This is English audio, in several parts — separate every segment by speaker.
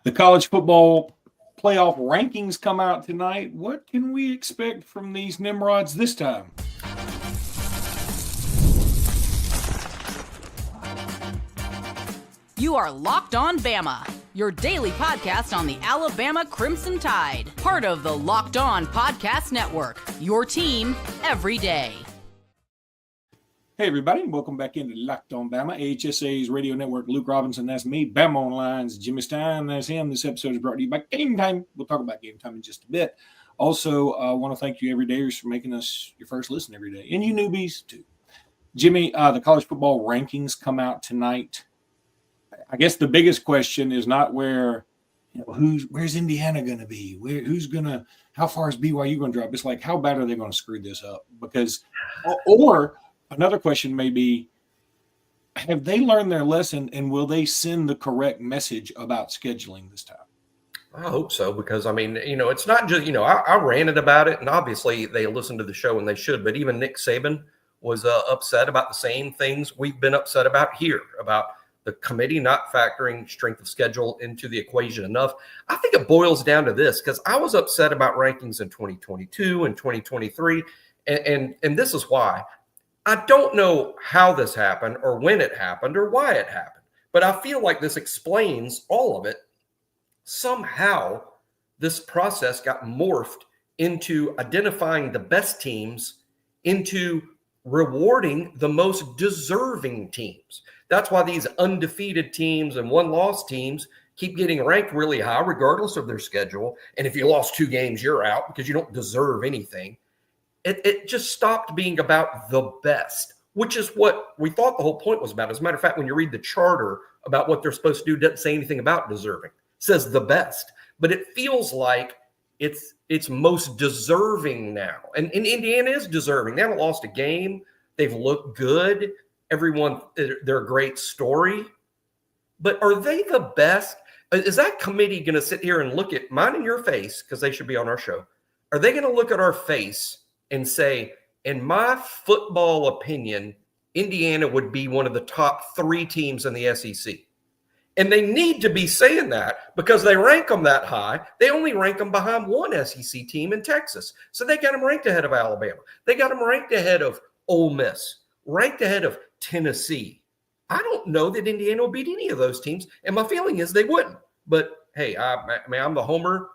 Speaker 1: The college football playoff rankings come out tonight. What can we expect from these Nimrods this time?
Speaker 2: You are Locked On Bama, your daily podcast on the Alabama Crimson Tide. Part of the Locked On Podcast Network, your team every day.
Speaker 1: Hey, everybody, and welcome back into Locked On Bama, AHSA's radio network. Luke Robinson, that's me. Bama Online's Jimmy Stein, that's him. This episode is brought to you by Game Time. We'll talk about Game Time in just a bit. Also, I want to thank you everydayers for making us your first listen every day, and you newbies, too. Jimmy, the college football rankings come out tonight. I guess the biggest question is not where's Indiana going to be? How far is BYU going to drop? It's like, how bad are they going to screw this up? Because, or another question may be, have they learned their lesson and will they send the correct message about scheduling this time?
Speaker 3: I hope so, because, it's not just, I ranted about it, and obviously they listen to the show and they should, but even Nick Saban was upset about the same things we've been upset about here, about the committee not factoring strength of schedule into the equation enough. I think it boils down to this, because I was upset about rankings in 2022 and 2023, and this is why. I don't know how this happened or when it happened or why it happened, but I feel like this explains all of it. Somehow, this process got morphed into identifying the best teams, into rewarding the most deserving teams. That's why these undefeated teams and one-loss teams keep getting ranked really high, regardless of their schedule. And if you lost 2 games, you're out because you don't deserve anything. It just stopped being about the best, which is what we thought the whole point was about. As a matter of fact, when you read the charter about what they're supposed to do, it doesn't say anything about deserving. It says the best. But it feels like it's most deserving now. And Indiana is deserving. They haven't lost a game. They've looked good. Everyone, they're a great story. But are they the best? Is that committee going to sit here and look at mine and your face, because they should be on our show? Are they going to look at our face and say, in my football opinion, Indiana would be one of the top 3 teams in the SEC? And they need to be saying that because they rank them that high. They only rank them behind one SEC team in Texas. So they got them ranked ahead of Alabama. They got them ranked ahead of Ole Miss, ranked ahead of Tennessee. I don't know that Indiana will beat any of those teams, and my feeling is they wouldn't. But, hey, I'm the homer.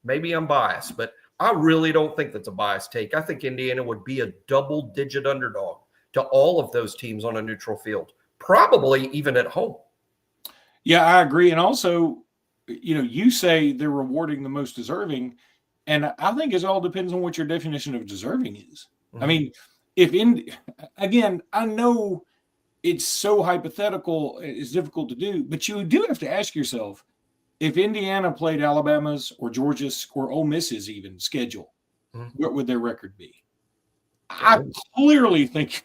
Speaker 3: Maybe I'm biased, but I really don't think that's a biased take. I think Indiana would be a double-digit underdog to all of those teams on a neutral field, probably even at home.
Speaker 1: Yeah, I agree. And also, you say they're rewarding the most deserving, and I think it all depends on what your definition of deserving is. Mm-hmm. I mean, again, I know it's so hypothetical, it's difficult to do, but you do have to ask yourself, if Indiana played Alabama's or Georgia's or Ole Miss's even schedule, what would their record be? I clearly think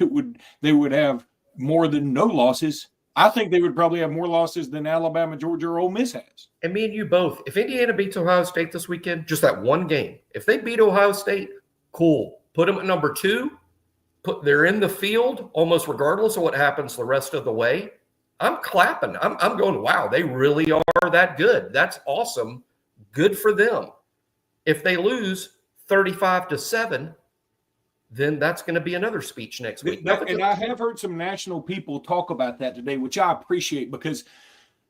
Speaker 1: they would have more than no losses. I think they would probably have more losses than Alabama, Georgia, or Ole Miss has.
Speaker 3: And me and you both, if Indiana beats Ohio State this weekend, just that one game, if they beat Ohio State, cool. Put them at number 2. They're in the field almost regardless of what happens the rest of the way. I'm clapping. I'm going, wow, they really are that good. That's awesome. Good for them. If they lose 35-7, then that's going to be another speech next week.
Speaker 1: And I have heard some national people talk about that today, which I appreciate, because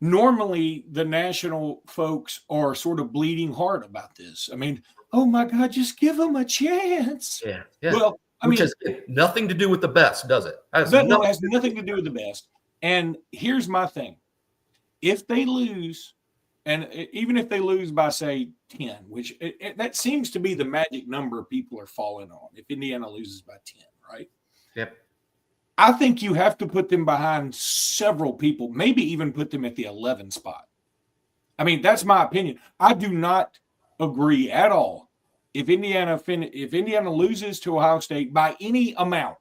Speaker 1: normally the national folks are sort of bleeding heart about this. I mean, oh my God, just give them a chance.
Speaker 3: Yeah.
Speaker 1: Well,
Speaker 3: which has nothing to do with the best, does it?
Speaker 1: It has nothing to do with the best. And here's my thing. If they lose, and even if they lose by, say, 10, which that seems to be the magic number people are falling on, if Indiana loses by 10, right?
Speaker 3: Yep.
Speaker 1: I think you have to put them behind several people, maybe even put them at the 11 spot. I mean, that's my opinion. I do not agree at all. If Indiana loses to Ohio State by any amount,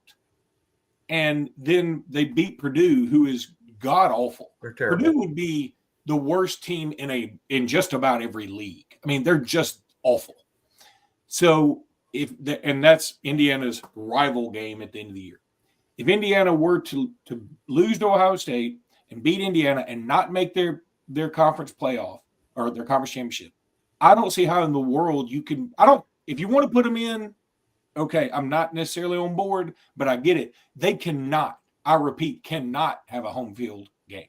Speaker 1: and then they beat Purdue, who is god awful.
Speaker 3: They're terrible.
Speaker 1: Purdue would be the worst team in just about every league. I mean, they're just awful. So and that's Indiana's rival game at the end of the year. If Indiana were to lose to Ohio State and beat Indiana and not make their conference playoff, or their conference championship. I don't see how in the world you can. If you want to put them in, okay, I'm not necessarily on board, but I get it. They cannot, I repeat, cannot have a home field game.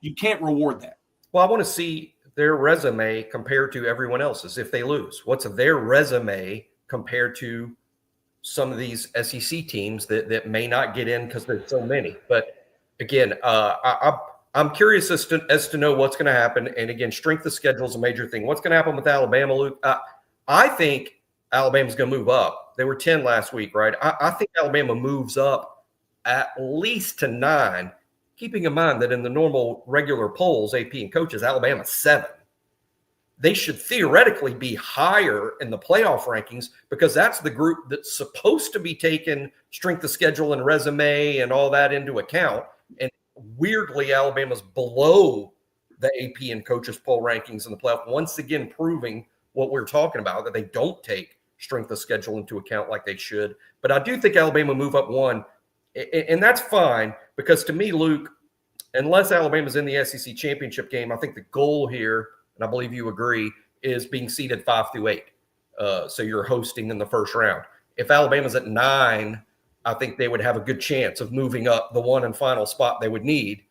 Speaker 1: You can't reward that.
Speaker 3: Well, I want to see their resume compared to everyone else's if they lose. What's their resume compared to some of these SEC teams that may not get in because there's so many? But again, I'm curious as to know what's going to happen. And again, strength of schedule is a major thing. What's going to happen with Alabama, Luke? I think Alabama's going to move up. They were 10 last week, right? I think Alabama moves up at least to 9, keeping in mind that in the normal regular polls, AP and coaches, Alabama's 7. They should theoretically be higher in the playoff rankings because that's the group that's supposed to be taking strength of schedule and resume and all that into account. And weirdly, Alabama's below the AP and coaches poll rankings in the playoff, once again proving what we're talking about, that they don't take strength of schedule into account like they should. But I do think Alabama move up 1, and that's fine because to me, Luke, unless Alabama's in the SEC championship game, I think the goal here, and I believe you agree, is being seeded 5 through 8. So you're hosting in the first round. If Alabama's at 9, I think they would have a good chance of moving up the one and final spot they would need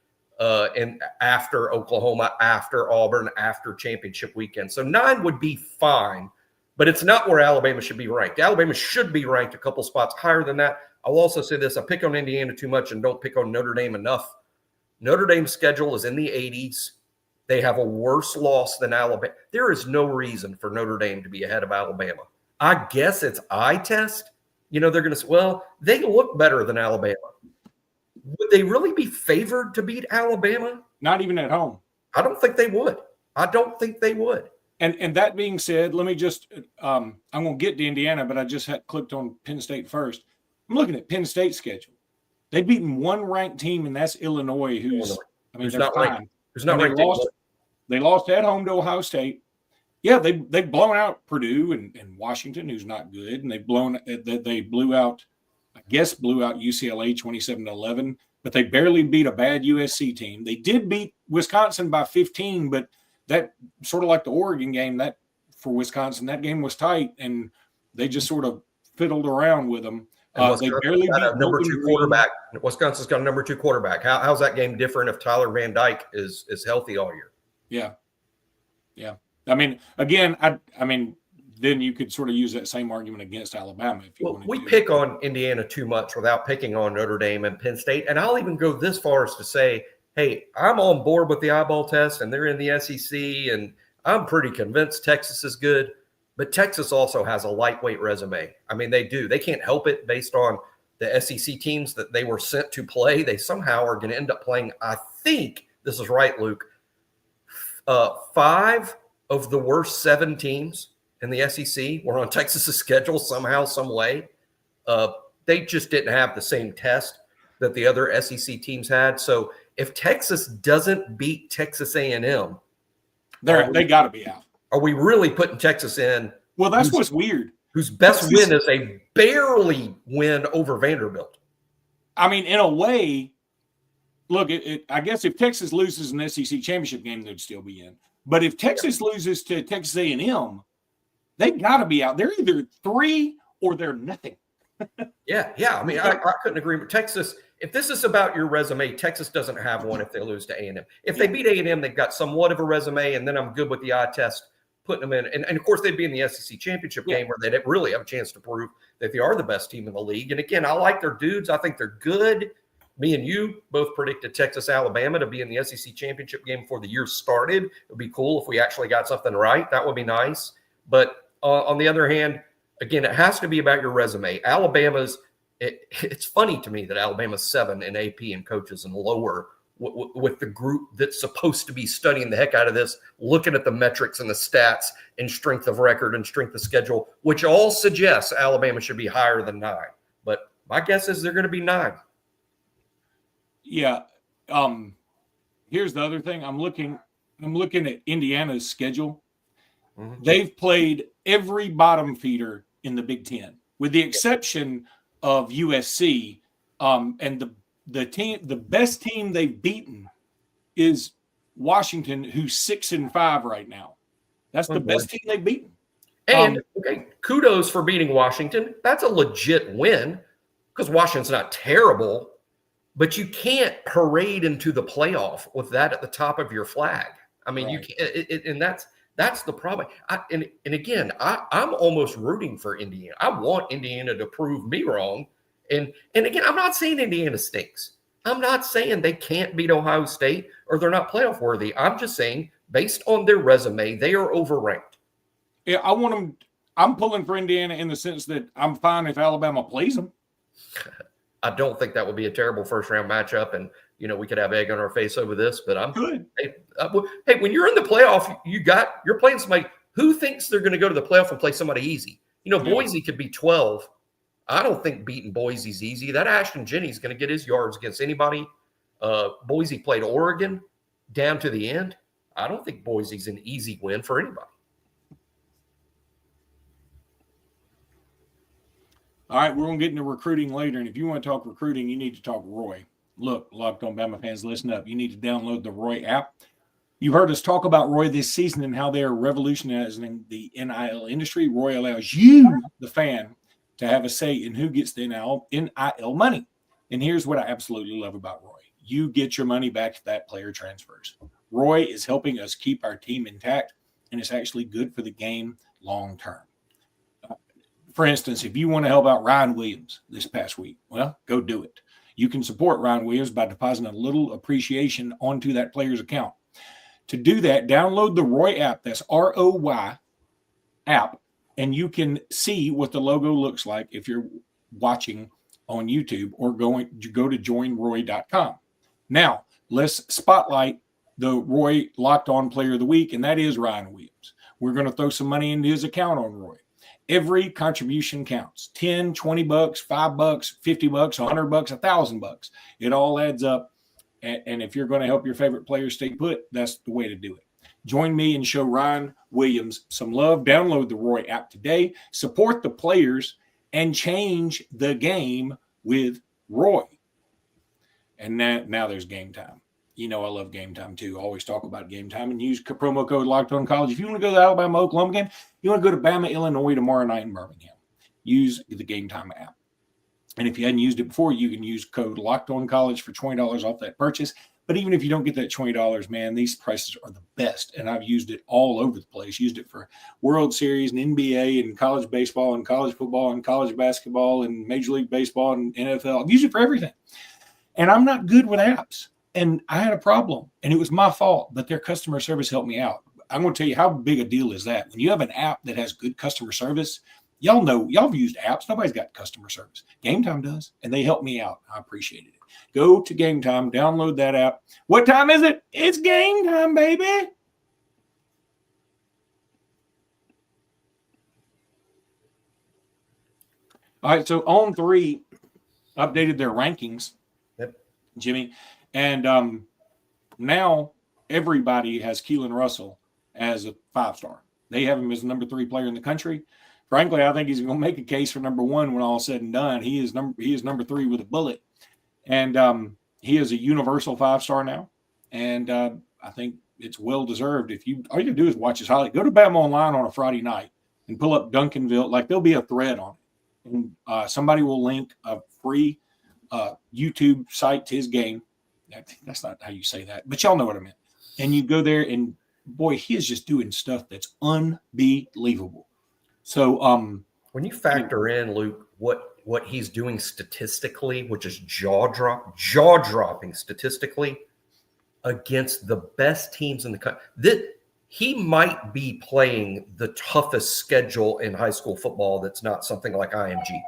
Speaker 3: and after Oklahoma, after Auburn, after championship weekend. So 9 would be fine, but it's not where Alabama should be ranked. Alabama should be ranked a couple spots higher than that. I'll also say this. I pick on Indiana too much and don't pick on Notre Dame enough. Notre Dame's schedule is in the 80s. They have a worse loss than Alabama. There is no reason for Notre Dame to be ahead of Alabama. I guess it's eye test. They're going to say, well, they look better than Alabama. Would they really be favored to beat Alabama?
Speaker 1: Not even at home.
Speaker 3: I don't think they would.
Speaker 1: And that being said, let me just I'm going to get to Indiana, but I just had clicked on Penn State first. I'm looking at Penn State's schedule. They've beaten one ranked team, and that's Illinois, who's
Speaker 3: not ranked. Who's not ranked.
Speaker 1: They lost at home to Ohio State. Yeah, they've blown out Purdue and Washington, who's not good, and they blew out UCLA 27-11, but they barely beat a bad USC team. They did beat Wisconsin by 15, but that sort of like the Oregon game, that for Wisconsin, that game was tight, and they just sort of fiddled around with them. They barely beat
Speaker 3: a number 2 quarterback. Wisconsin's got a number 2 quarterback. How's that game different if Tyler Van Dyke is healthy all year?
Speaker 1: Yeah. I mean, again, then you could sort of use that same argument against Alabama if you want to.
Speaker 3: We pick on Indiana too much without picking on Notre Dame and Penn State. And I'll even go this far as to say, hey, I'm on board with the eyeball test, and they're in the SEC, and I'm pretty convinced Texas is good. But Texas also has a lightweight resume. I mean, they do. They can't help it based on the SEC teams that they were sent to play. They somehow are going to end up playing, I think, this is right, Luke, 5 of the worst 7 teams in the SEC were on Texas's schedule somehow, some way. They just didn't have the same test that the other SEC teams had. So if Texas doesn't beat Texas A&M,
Speaker 1: they got to be out.
Speaker 3: Are we really putting Texas in?
Speaker 1: Well, that's what's weird.
Speaker 3: Whose best win is a barely win over Vanderbilt.
Speaker 1: I mean, in a way, look, I guess if Texas loses an SEC championship game, they'd still be in. But if Texas loses to Texas A&M, they've got to be out. They're either 3 or they're nothing.
Speaker 3: Yeah. I mean, I couldn't agree with Texas. If this is about your resume, Texas doesn't have one if they lose to A&M. If they beat A&M, they've got somewhat of a resume, and then I'm good with the eye test, putting them in. And of course, they'd be in the SEC championship game where they'd really have a chance to prove that they are the best team in the league. And again, I like their dudes. I think they're good. Me and you both predicted Texas, Alabama to be in the SEC championship game before the year started. It would be cool if we actually got something right. That would be nice. But on the other hand, again, it has to be about your resume. It's funny to me that Alabama's 7 in AP and coaches and lower with the group that's supposed to be studying the heck out of this, looking at the metrics and the stats and strength of record and strength of schedule, which all suggests Alabama should be higher than 9. But my guess is they're going to be 9.
Speaker 1: Yeah. Here's the other thing. I'm looking at Indiana's schedule. Mm-hmm. They've played every bottom feeder in the Big Ten, with the exception of USC. And the best team they've beaten is Washington, who's 6-5 right now. That's the best team they've beaten.
Speaker 3: And okay, kudos for beating Washington. That's a legit win because Washington's not terrible, but you can't parade into the playoff with that at the top of your flag. I mean, you can't, and that's the problem. And again, I'm almost rooting for Indiana. I want Indiana to prove me wrong. And again, I'm not saying Indiana stinks. I'm not saying they can't beat Ohio State or they're not playoff worthy. I'm just saying, based on their resume, they are overranked.
Speaker 1: Yeah, I want them. I'm pulling for Indiana in the sense that I'm fine if Alabama plays them.
Speaker 3: I don't think that would be a terrible first-round matchup, and we could have egg on our face over this. But I'm
Speaker 1: good.
Speaker 3: Hey, when you're in the playoff, you're playing somebody who thinks they're going to go to the playoff and play somebody easy. Boise could be 12. I don't think beating Boise's easy. That Ashton Jennings going to get his yards against anybody. Boise played Oregon down to the end. I don't think Boise's an easy win for anybody.
Speaker 1: All right, we're going to get into recruiting later, and if you want to talk recruiting, you need to talk Roy. Look, Locked On Bama fans, listen up. You need to download the Roy app. You've heard us talk about Roy this season and how they are revolutionizing the NIL industry. Roy allows you, the fan, to have a say in who gets the NIL money. And here's what I absolutely love about Roy. You get your money back if that player transfers. Roy is helping us keep our team intact, and it's actually good for the game long term. For instance, if you want to help out Ryan Williams this past week, well, go do it. You can support Ryan Williams by depositing a little appreciation onto that player's account. To do that, download the Roy app. That's ROY app, and you can see what the logo looks like if you're watching on YouTube or go to joinroy.com. Now, let's spotlight the Roy Locked On Player of the Week, and that is Ryan Williams. We're going to throw some money into his account on Roy. Every contribution counts. 10, 20 bucks, 5 bucks, 50 bucks, 100 bucks, 1,000 bucks. It all adds up. And if you're going to help your favorite player stay put, that's the way to do it. Join me and show Ryan Williams some love. Download the Roy app today. Support the players and change the game with Roy. And now there's game time. I love game time too. I always talk about game time and use promo code Locked On College. If you want to go to the Alabama-Oklahoma game, you want to go to Bama, Illinois tomorrow night in Birmingham, use the Game Time app. And if you hadn't used it before, you can use code Locked On College for $20 off that purchase. But even if you don't get that $20, man, these prices are the best. And I've used it all over the place. Used it for World Series and NBA and college baseball and college football and college basketball and Major League Baseball and NFL. I've used it for everything. And I'm not good with apps. And I had a problem, and it was my fault, but their customer service helped me out. I'm going to tell you how big a deal is that. When you have an app that has good customer service, y'all have used apps. Nobody's got customer service. Game Time does, and they helped me out. I appreciated it. Go to Game Time, download that app. What time is it? It's game time, baby. All right, so On3 updated their rankings, Jimmy. And now everybody has Keelan Russell as a 5-star. They have him as number 3 player in the country. Frankly, I think he's going to make a case for number 1 when all is said and done. He is number 3 with a bullet. And he is a universal 5-star now. And I think it's well-deserved. All you do is watch his highlight. Go to Bama Online on a Friday night and pull up Duncanville. Like, there'll be a thread on it. And somebody will link a free YouTube site to his game. That's not how you say that, but y'all know what I meant. And you go there, and boy, he is just doing stuff that's unbelievable. So,
Speaker 3: when you factor in, Luke, what he's doing statistically, which is jaw-dropping statistically against the best teams in the country, that he might be playing the toughest schedule in high school football. That's not something like IMG.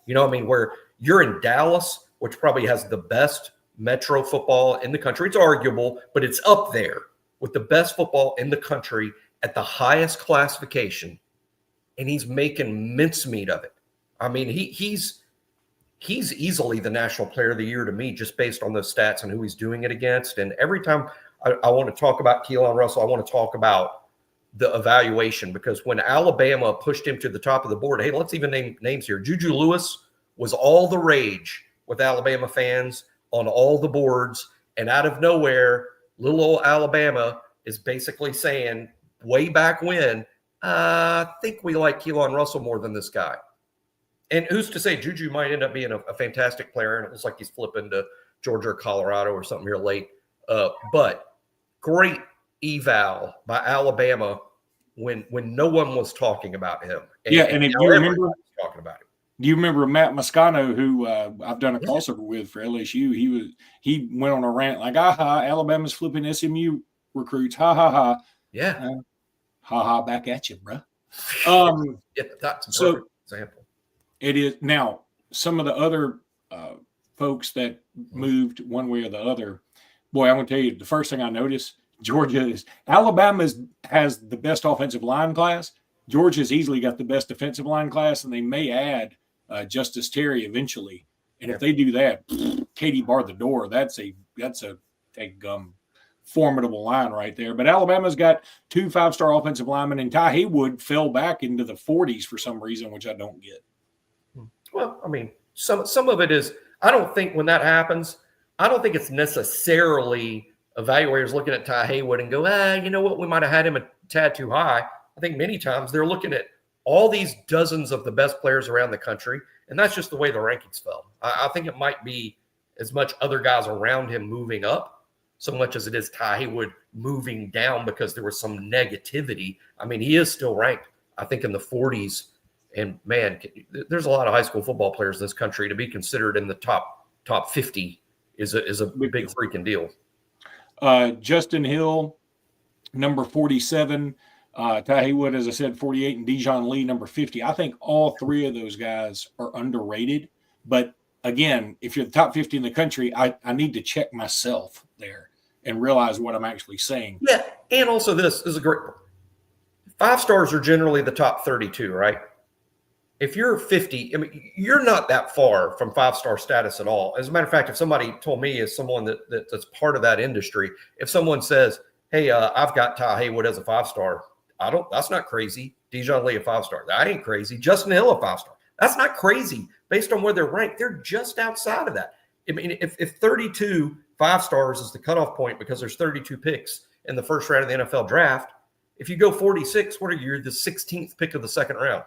Speaker 3: You know what I mean? Where you're in Dallas, which probably has the best metro football in the country. It's arguable, but it's up there with the best football in the country at the highest classification, and he's making mincemeat of it. I mean, he's easily the National Player of the Year to me, just based on those stats and who he's doing it against. And every time I want to talk about Keelan Russell, I want to talk about the evaluation, because when Alabama pushed him to the top of the board, hey, let's even name names here. Juju Lewis was all the rage with Alabama fans on all the boards, and out of nowhere, little old Alabama is basically saying way back when, I think we like Keelan Russell more than this guy. And who's to say Juju might end up being a fantastic player, and it looks like he's flipping to Georgia or Colorado or something here late. But great eval by Alabama when no one was talking about him.
Speaker 1: And if you remember
Speaker 3: talking about him.
Speaker 1: Do you remember Matt Moscano, who I've done a crossover with for LSU? He went on a rant like, Alabama's flipping SMU recruits. Ha, ha, ha.
Speaker 3: Yeah.
Speaker 1: Ha, ha, back at you, bro.
Speaker 3: Yeah, that's a perfect example.
Speaker 1: It is. Now, some of the other folks that moved one way or the other, boy, I'm going to tell you, the first thing I noticed, Alabama has the best offensive line class. Georgia's easily got the best defensive line class, and they may add Justice Terry eventually. And if they do that, Katie barred the door. That's a formidable line right there. But Alabama's got 2 5-star offensive linemen, and Ty Haywood fell back into the 40s for some reason, which I don't get.
Speaker 3: Well, I mean, some of it is, I don't think when that happens, I don't think it's necessarily evaluators looking at Ty Haywood and go, you know what, we might have had him a tad too high. I think many times they're looking at all these dozens of the best players around the country, and that's just the way the rankings fell. I think it might be as much other guys around him moving up so much as it is Ty Haywood moving down because there was some negativity. I mean, he is still ranked, I think, in the 40s. And, man, there's a lot of high school football players in this country. To be considered in the top 50 is a big freaking deal.
Speaker 1: Justin Hill, number 47. Ty Haywood, as I said, 48, and Dijon Lee, number 50. I think all 3 of those guys are underrated. But, again, if you're the top 50 in the country, I need to check myself there and realize what I'm actually saying.
Speaker 3: Yeah, and also this is a great – 5 stars are generally the top 32, right? If you're 50, I mean, you're not that far from 5-star status at all. As a matter of fact, if somebody told me as someone that's part of that industry, if someone says, hey, I've got Ty Haywood as a 5-star, that's not crazy. Dijon Lee a 5-star. That ain't crazy. Justin Hill a 5-star. That's not crazy based on where they're ranked. They're just outside of that. I mean, if 32 5-stars is the cutoff point because there's 32 picks in the first round of the NFL draft, if you go 46, you're the 16th pick of the second round.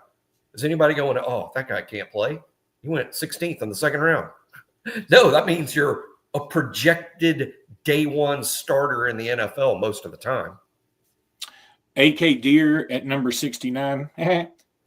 Speaker 3: Is anybody going, that guy can't play? He went 16th in the second round. No, that means you're a projected day one starter in the NFL most of the time.
Speaker 1: A.K. Deer at number 69.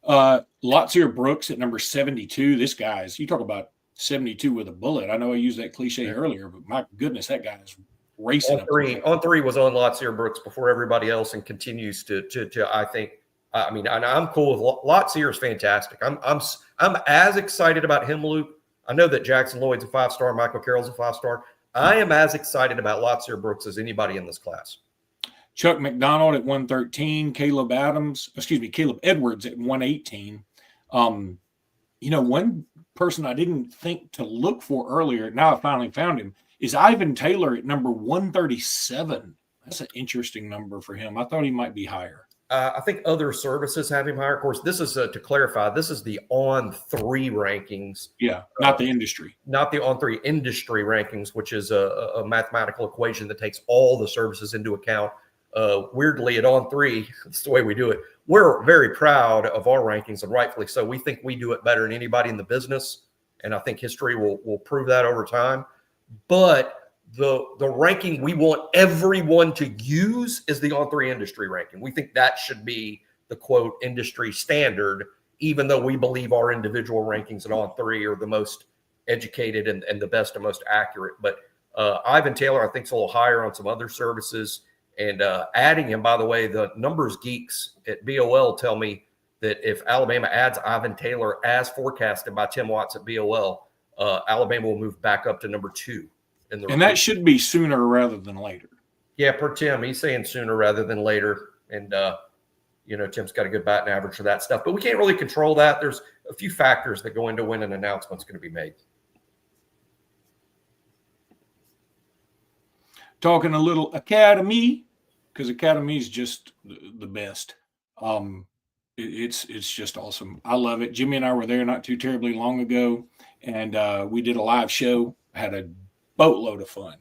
Speaker 1: Lotzier Brooks at number 72. This guy's, you talk about 72 with a bullet. I know I used that cliche earlier, but my goodness, that guy is racing.
Speaker 3: On three was on Lotzier Brooks before everybody else and continues to I think, I mean, I'm cool with Lotzier is fantastic. I'm as excited about him, Luke. I know that Jackson Lloyd's a 5-star, Michael Carroll's a 5-star. I am as excited about Lotzier Brooks as anybody in this class.
Speaker 1: Chuck McDonald at 113, Caleb Edwards at 118. One person I didn't think to look for earlier, now I finally found him, is Ivan Taylor at number 137. That's an interesting number for him. I thought he might be higher.
Speaker 3: I think other services have him higher. Of course, this is to clarify, this is the On3 rankings.
Speaker 1: Yeah, not the industry.
Speaker 3: Not the On3 industry rankings, which is a mathematical equation that takes all the services into account. Weirdly, at On3, that's the way we do it. We're very proud of our rankings, and rightfully so. We think we do it better than anybody in the business, and I think history will prove that over time. But the ranking we want everyone to use is the On3 industry ranking. We think that should be the, quote, industry standard, even though we believe our individual rankings at On3 are the most educated and the best and most accurate. But Ivan Taylor, I think, is a little higher on some other services. And adding him, by the way, the numbers geeks at BOL tell me that if Alabama adds Ivan Taylor as forecasted by Tim Watts at BOL, Alabama will move back up to number 2. And
Speaker 1: that should be sooner rather than later.
Speaker 3: Yeah, per Tim, he's saying sooner rather than later. And, Tim's got a good batting average for that stuff. But we can't really control that. There's a few factors that go into when an announcement's going to be made.
Speaker 1: Talking a little academy, because academy is just the best. It's just awesome. I love it. Jimmy and I were there not too terribly long ago, and we did a live show. Had a boatload of fun.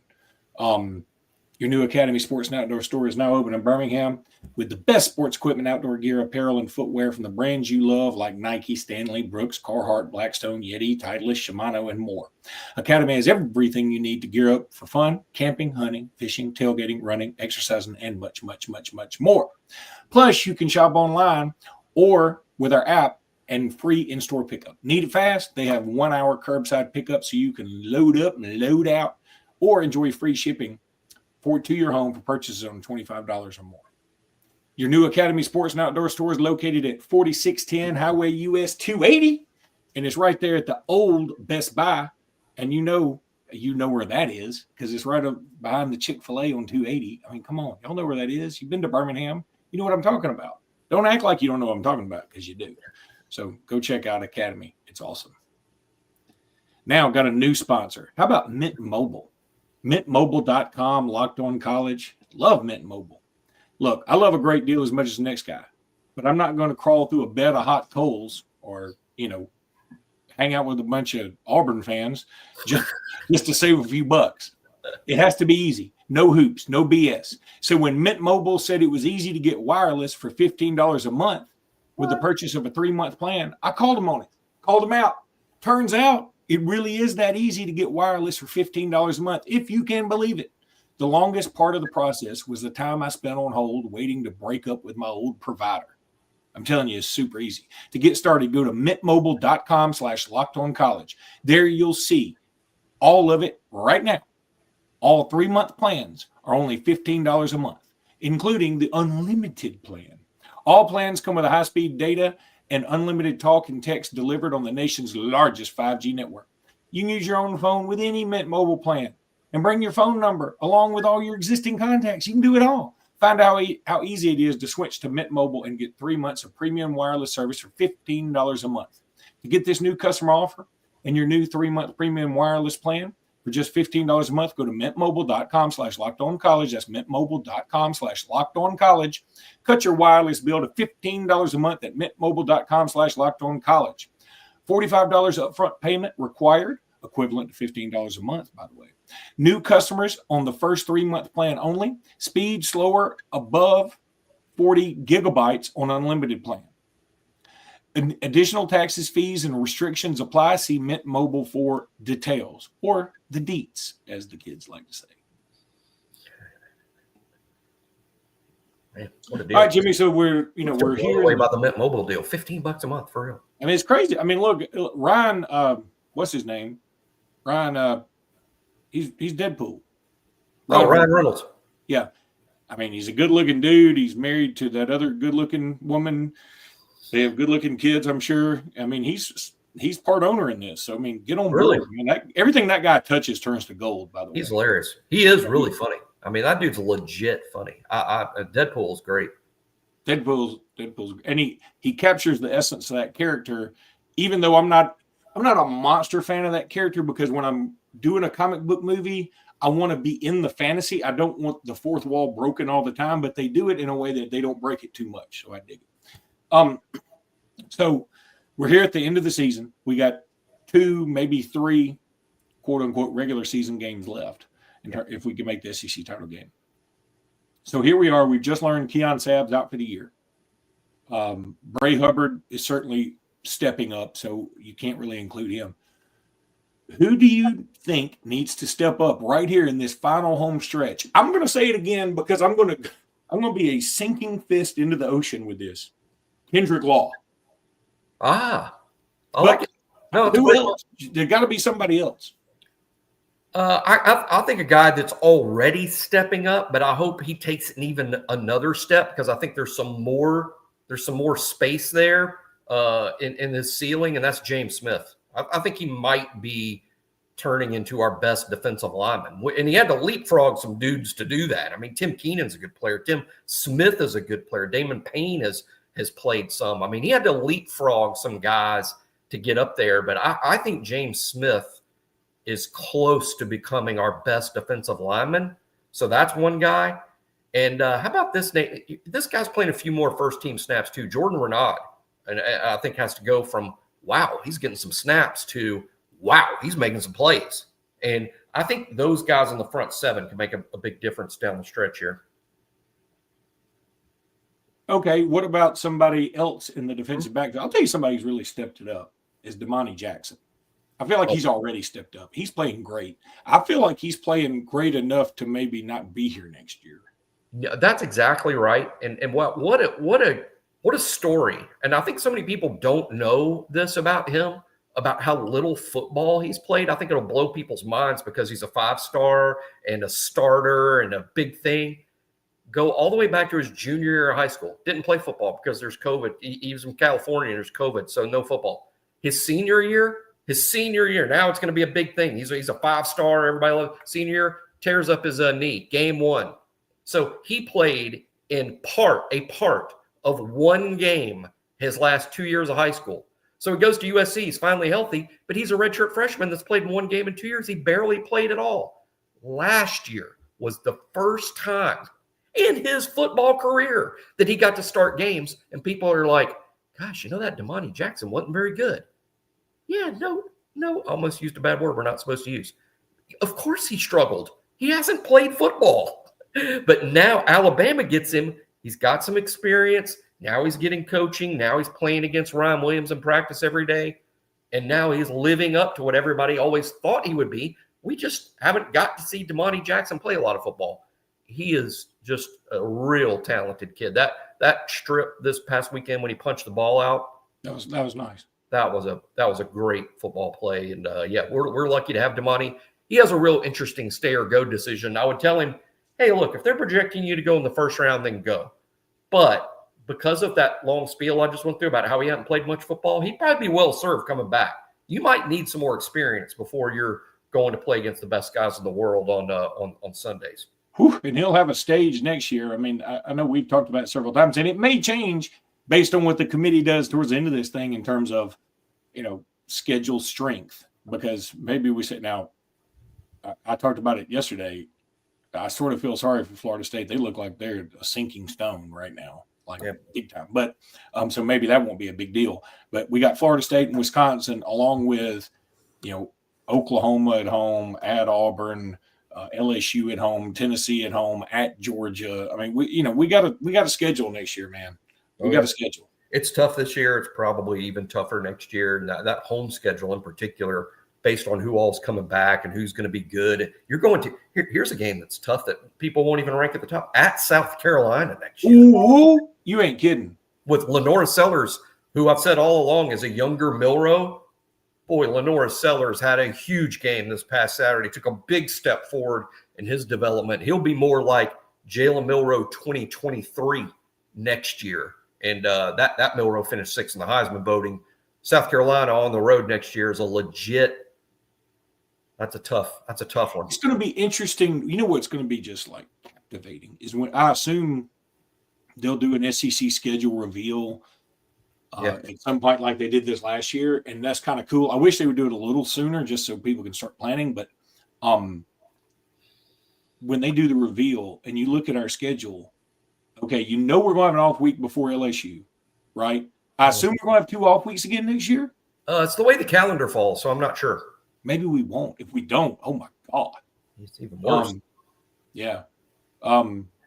Speaker 1: Your new Academy Sports and Outdoor store is now open in Birmingham with the best sports equipment, outdoor gear, apparel, and footwear from the brands you love like Nike, Stanley, Brooks, Carhartt, Blackstone, Yeti, Titleist, Shimano, and more. Academy has everything you need to gear up for fun, camping, hunting, fishing, tailgating, running, exercising, and much, much, much, much more. Plus, you can shop online or with our app and free in-store pickup. Need it fast? They have 1 hour curbside pickup so you can load up and load out or enjoy free shipping to your home for purchases on $25 or more. Your new Academy Sports and Outdoor store is located at 4610 Highway US 280, and it's right there at the old Best Buy. And you know where that is because it's right up behind the Chick-fil-A on 280. I mean, come on. Y'all know where that is. You've been to Birmingham. You know what I'm talking about. Don't act like you don't know what I'm talking about because you do. So go check out Academy. It's awesome. Now got a new sponsor. How about Mint Mobile? MintMobile.com, Locked On College. Love Mint Mobile. Look, I love a great deal as much as the next guy, but I'm not going to crawl through a bed of hot coals or, hang out with a bunch of Auburn fans just to save a few bucks. It has to be easy. No hoops, no BS. So when Mint Mobile said it was easy to get wireless for $15 a month with the purchase of a 3-month plan, I called them on it, called them out. Turns out it really is that easy to get wireless for $15 a month, if you can believe it. The longest part of the process was the time I spent on hold waiting to break up with my old provider. I'm telling you, it's super easy. To get started, go to mintmobile.com/lockedoncollege. There you'll see all of it right now. All 3-month plans are only $15 a month, including the unlimited plan. All plans come with a high-speed data and unlimited talk and text delivered on the nation's largest 5G network. You can use your own phone with any Mint Mobile plan and bring your phone number along with all your existing contacts. You can do it all. Find out how easy it is to switch to Mint Mobile and get 3 months of premium wireless service for $15 a month. To get this new customer offer and your new 3-month premium wireless plan for just $15 a month, go to mintmobile.com/lockedoncollege. That's mintmobile.com/lockedoncollege. Cut your wireless bill to $15 a month at mintmobile.com/lockedoncollege. $45 upfront payment required, equivalent to $15 a month, by the way. New customers on the first 3-month plan only. Speed slower above 40 gigabytes on unlimited plan. Additional taxes, fees, and restrictions apply. See Mint Mobile for details, or the deets, as the kids like to say.
Speaker 3: Man, what a deal.
Speaker 1: All right, Jimmy. So we're here.
Speaker 3: About the Mint Mobile deal, $15 a month for real.
Speaker 1: I mean, it's crazy. I mean, look, Ryan. What's his name? Ryan. He's Deadpool.
Speaker 3: Ryan Reynolds.
Speaker 1: Yeah. I mean, he's a good-looking dude. He's married to that other good-looking woman. They have good-looking kids, I'm sure. I mean, he's part owner in this. So, I mean, get on board.
Speaker 3: Really?
Speaker 1: I mean, everything that guy touches turns to gold, by the way.
Speaker 3: He's hilarious. He is really funny. I mean, that dude's legit funny. Deadpool's great.
Speaker 1: Deadpool's and he captures the essence of that character, even though I'm not a monster fan of that character, because when I'm doing a comic book movie, I want to be in the fantasy. I don't want the fourth wall broken all the time, but they do it in a way that they don't break it too much. So I dig it. So we're here at the end of the season. We got 2, maybe 3, quote unquote, regular season games left, if we can make the SEC title game. So here we are. We've just learned Keon Sabb's out for the year. Bray Hubbard is certainly stepping up, so you can't really include him. Who do you think needs to step up right here in this final home stretch? I'm going to say it again because I'm going to be a sinking fist into the ocean with this. Kendrick Law.
Speaker 3: I like it. No,
Speaker 1: who else? There got to be somebody else.
Speaker 3: I think a guy that's already stepping up, but I hope he takes even another step, because I think there's some more space there in this ceiling, and that's James Smith. I think he might be turning into our best defensive lineman, and he had to leapfrog some dudes to do that. I mean, Tim Keenan's a good player. Tim Smith is a good player. Damon Payne has played some. I mean, he had to leapfrog some guys to get up there, but I think James Smith is close to becoming our best defensive lineman. So that's one guy. And how about this name? This guy's playing a few more first-team snaps too. Jordan Renaud, and I think has to go from, wow, he's getting some snaps to, wow, he's making some plays. And I think those guys in the front seven can make a big difference down the stretch here.
Speaker 1: Okay, what about somebody else in the defensive backfield? I'll tell you somebody who's really stepped it up is Damani Jackson. I feel like he's already stepped up. He's playing great. I feel like he's playing great enough to maybe not be here next year.
Speaker 3: Yeah, that's exactly right. And what a story. And I think so many people don't know this about him, about how little football he's played. I think it'll blow people's minds because he's a 5-star and a starter and a big thing. Go all the way back to his junior year of high school. Didn't play football because there's COVID. He was in California and there's COVID, so no football. His senior year, now it's going to be a big thing. He's a 5-star. Everybody loves senior year, tears up his knee, game 1. So he played a part of one game his last 2 years of high school. So he goes to USC. He's finally healthy, but he's a redshirt freshman that's played in one game in 2 years. He barely played at all. Last year was the first time in his football career that he got to start games, and people are like, gosh, that Damani Jackson wasn't very good. Yeah, no, almost used a bad word we're not supposed to use. Of course he struggled. He hasn't played football. But now Alabama gets him. He's got some experience. Now he's getting coaching. Now he's playing against Ryan Williams in practice every day. And now he's living up to what everybody always thought he would be. We just haven't got to see Damani Jackson play a lot of football. He is just a real talented kid. That strip this past weekend when he punched the ball out.
Speaker 1: That was nice.
Speaker 3: That was a great football play. And we're lucky to have Damani. He has a real interesting stay or go decision. I would tell him, hey, look, if they're projecting you to go in the first round, then go. But because of that long spiel I just went through about how he hadn't played much football, he'd probably be well served coming back. You might need some more experience before you're going to play against the best guys in the world on Sundays.
Speaker 1: Whew, and he'll have a stage next year. I mean, I know we've talked about it several times, and it may change based on what the committee does towards the end of this thing in terms of, schedule strength. Because maybe we say now, I talked about it yesterday. I sort of feel sorry for Florida State. They look like they're a sinking stone right now, big time. But so maybe that won't be a big deal. But we got Florida State and Wisconsin, along with, Oklahoma at home, at Auburn, LSU at home, Tennessee at home, at Georgia. I mean, we got a schedule next year, man. We got a schedule.
Speaker 3: It's tough this year. It's probably even tougher next year. And that home schedule in particular, based on who all's coming back and who's going to be good. You're going to here's a game that's tough that people won't even rank at the top, at South Carolina next year.
Speaker 1: Ooh, you ain't kidding.
Speaker 3: With Lenora Sellers, who I've said all along is a younger Milroe. Boy, Lenora Sellers had a huge game this past Saturday, took a big step forward in his development. He'll be more like Jalen Milroe 2023 next year. And that Milroe finished 6th in the Heisman voting. South Carolina on the road next year is a legit. That's a tough one.
Speaker 1: It's going to be interesting. You know what's going to be just like captivating is when I assume they'll do an SEC schedule reveal at some point like they did this last year, and that's kind of cool. I wish they would do it a little sooner just so people can start planning. But when they do the reveal and you look at our schedule, okay, we're going to have an off week before LSU, right? I assume we're going to have 2 off weeks again next year?
Speaker 3: It's the way the calendar falls, so I'm not sure.
Speaker 1: Maybe we won't. If we don't, oh my God.
Speaker 3: It's even worse.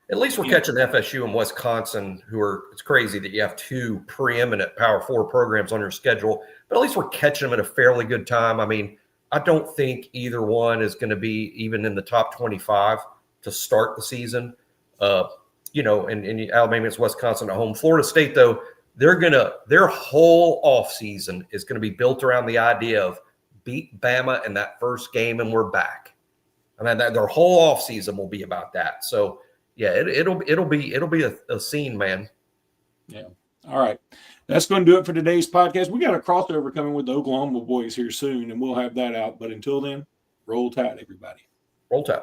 Speaker 3: At least we're catching FSU and Wisconsin, it's crazy that you have 2 preeminent Power 4 programs on your schedule, but at least we're catching them at a fairly good time. I mean, I don't think either one is going to be even in the top 25 to start the season. And Alabama against Wisconsin at home. Florida State, though, their whole offseason is going to be built around the idea of beat Bama in that first game and we're back. I mean, their whole offseason will be about that. So, yeah, it'll be a scene, man.
Speaker 1: Yeah. All right. That's going to do it for today's podcast. We got a crossover coming with the Oklahoma boys here soon, and we'll have that out. But until then, roll tide, everybody.
Speaker 3: Roll tide.